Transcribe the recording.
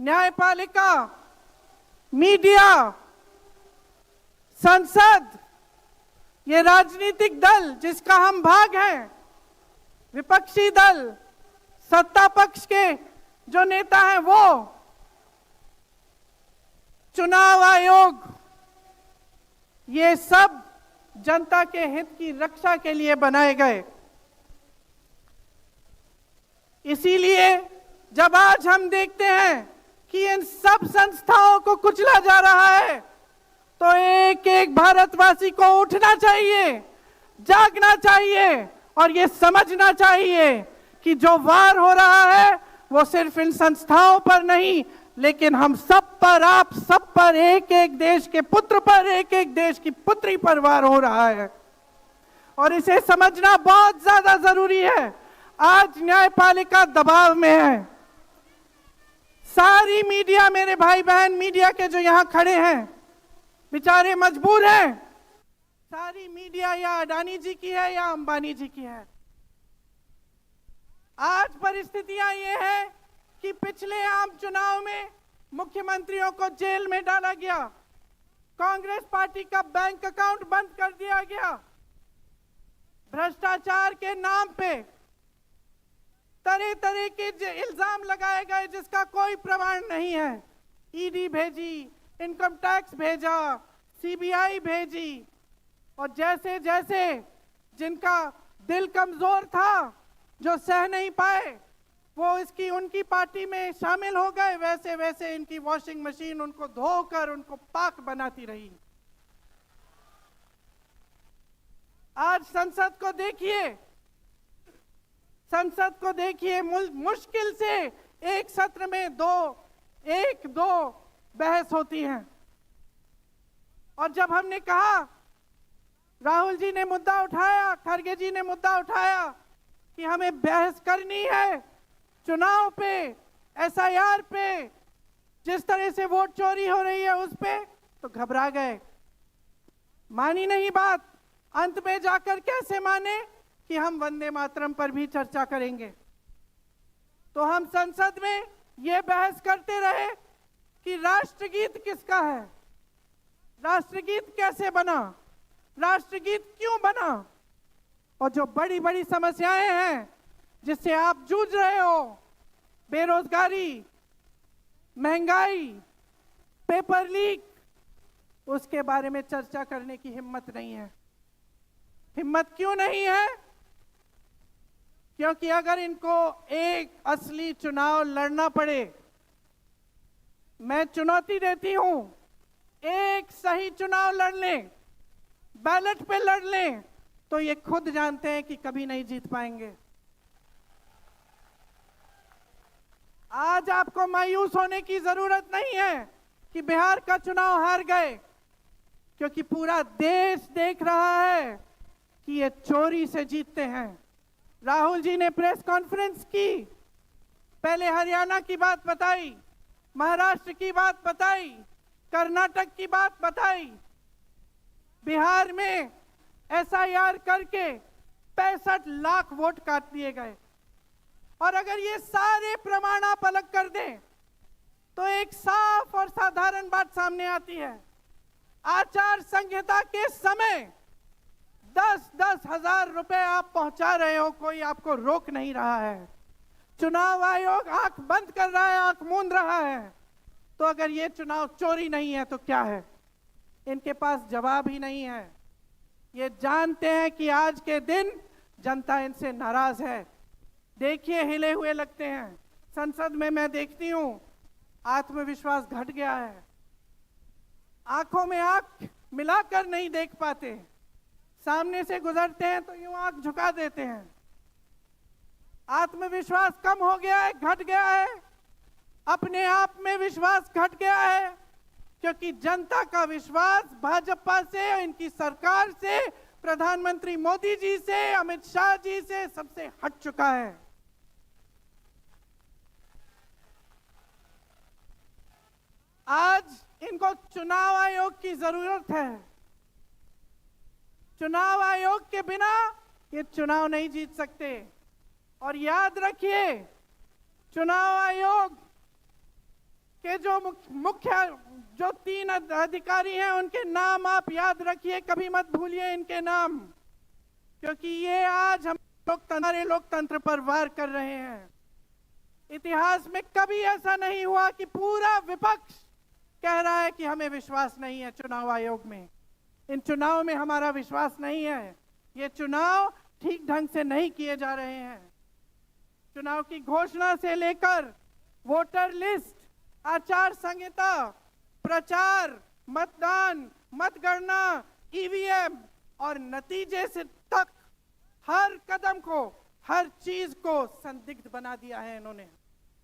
न्यायपालिका, मीडिया, संसद, ये राजनीतिक दल जिसका हम भाग हैं, विपक्षी दल, सत्ता पक्ष के जो नेता हैं, वो चुनाव आयोग, ये सब जनता के हित की रक्षा के लिए बनाए गए। इसीलिए जब आज हम देखते हैं कि इन सब संस्थाओं को कुचला जा रहा है, तो एक एक भारतवासी को उठना चाहिए, जागना चाहिए और ये समझना चाहिए कि जो वार हो रहा है वो सिर्फ इन संस्थाओं पर नहीं, लेकिन हम सब पर, आप सब पर, एक एक देश के पुत्र पर, एक एक देश की पुत्री पर वार हो रहा है और इसे समझना बहुत ज्यादा जरूरी है। आज न्यायपालिका दबाव में है। सारी मीडिया, मेरे भाई बहन मीडिया के जो यहां खड़े हैं, बेचारे मजबूर हैं। सारी मीडिया या अडानी जी की है या अंबानी जी की है। आज परिस्थितियां ये है कि पिछले आम चुनाव में मुख्यमंत्रियों को जेल में डाला गया, कांग्रेस पार्टी का बैंक अकाउंट बंद कर दिया गया, भ्रष्टाचार के नाम पे तरह तरह के इल्जाम लगाए गए जिसका कोई प्रमाण नहीं है। ईडी भेजी, इनकम टैक्स भेजा, सीबीआई भेजी और जैसे जैसे जिनका दिल कमजोर था, जो सह नहीं पाए, वो इसकी उनकी पार्टी में शामिल हो गए, वैसे वैसे इनकी वॉशिंग मशीन उनको धोकर उनको पाक बनाती रही। आज संसद को देखिए, मुश्किल से एक सत्र में एक दो बहस होती हैं। और जब हमने कहा, राहुल जी ने मुद्दा उठाया, खड़गे जी ने मुद्दा उठाया कि हमें बहस करनी है चुनाव पे, एसआईआर पे, जिस तरह से वोट चोरी हो रही है उस पे, तो घबरा गए, मानी नहीं बात। अंत में जाकर कैसे माने कि हम वंदे मातरम पर भी चर्चा करेंगे। तो हम संसद में ये बहस करते रहे कि राष्ट्रगीत किसका है, राष्ट्रगीत कैसे बना, राष्ट्रगीत क्यों बना, और जो बड़ी बड़ी समस्याएं हैं जिससे आप जूझ रहे हो, बेरोजगारी, महंगाई, पेपर लीक, उसके बारे में चर्चा करने की हिम्मत नहीं है। हिम्मत क्यों नहीं है? क्योंकि अगर इनको एक असली चुनाव लड़ना पड़े, मैं चुनौती देती हूं, एक सही चुनाव लड़ लें, बैलेट पे लड़ लें, तो ये खुद जानते हैं कि कभी नहीं जीत पाएंगे। आज आपको मायूस होने की जरूरत नहीं है कि बिहार का चुनाव हार गए, क्योंकि पूरा देश देख रहा है कि ये चोरी से जीतते हैं। राहुल जी ने प्रेस कॉन्फ्रेंस की, पहले हरियाणा की बात बताई, महाराष्ट्र की बात बताई, कर्नाटक की बात बताई, बिहार में एसआईआर करके 65 लाख वोट काट दिए गए। और अगर ये सारे प्रमाण आप अलग कर दें तो एक साफ और साधारण बात सामने आती है। आचार संहिता के समय 10-10 हजार रुपए आप पहुंचा रहे हो, कोई आपको रोक नहीं रहा है। चुनाव आयोग आंख बंद कर रहा है, आंख मूंद रहा है। तो अगर ये चुनाव चोरी नहीं है तो क्या है? इनके पास जवाब ही नहीं है। ये जानते हैं कि आज के दिन जनता इनसे नाराज है। देखिए, हिले हुए लगते हैं। संसद में मैं देखती हूं, आत्मविश्वास घट गया है, आंखों में आंख मिलाकर नहीं देख पाते, सामने से गुजरते हैं तो यूं आंख झुका देते हैं। आत्मविश्वास कम हो गया है, घट गया है, अपने आप में विश्वास घट गया है, क्योंकि जनता का विश्वास भाजपा से, इनकी सरकार से, प्रधानमंत्री मोदी जी से, अमित शाह जी से सबसे हट चुका है। आज इनको चुनाव आयोग की जरूरत है। चुनाव आयोग के बिना ये चुनाव नहीं जीत सकते। और याद रखिए, चुनाव आयोग के जो मुख्य जो 3 अधिकारी हैं उनके नाम आप याद रखिए, कभी मत भूलिए इनके नाम, क्योंकि ये आज हमारे लोकतंत्र पर वार कर रहे हैं। इतिहास में कभी ऐसा नहीं हुआ कि पूरा विपक्ष कह रहा है कि हमें विश्वास नहीं है चुनाव आयोग में, इन चुनाव में हमारा विश्वास नहीं है, ये चुनाव ठीक ढंग से नहीं किए जा रहे हैं। चुनाव की घोषणा से लेकर वोटर लिस्ट, आचार संहिता, प्रचार, मतदान, मतगणना, ईवीएम और नतीजे से तक हर कदम को, हर चीज को संदिग्ध बना दिया है इन्होंने।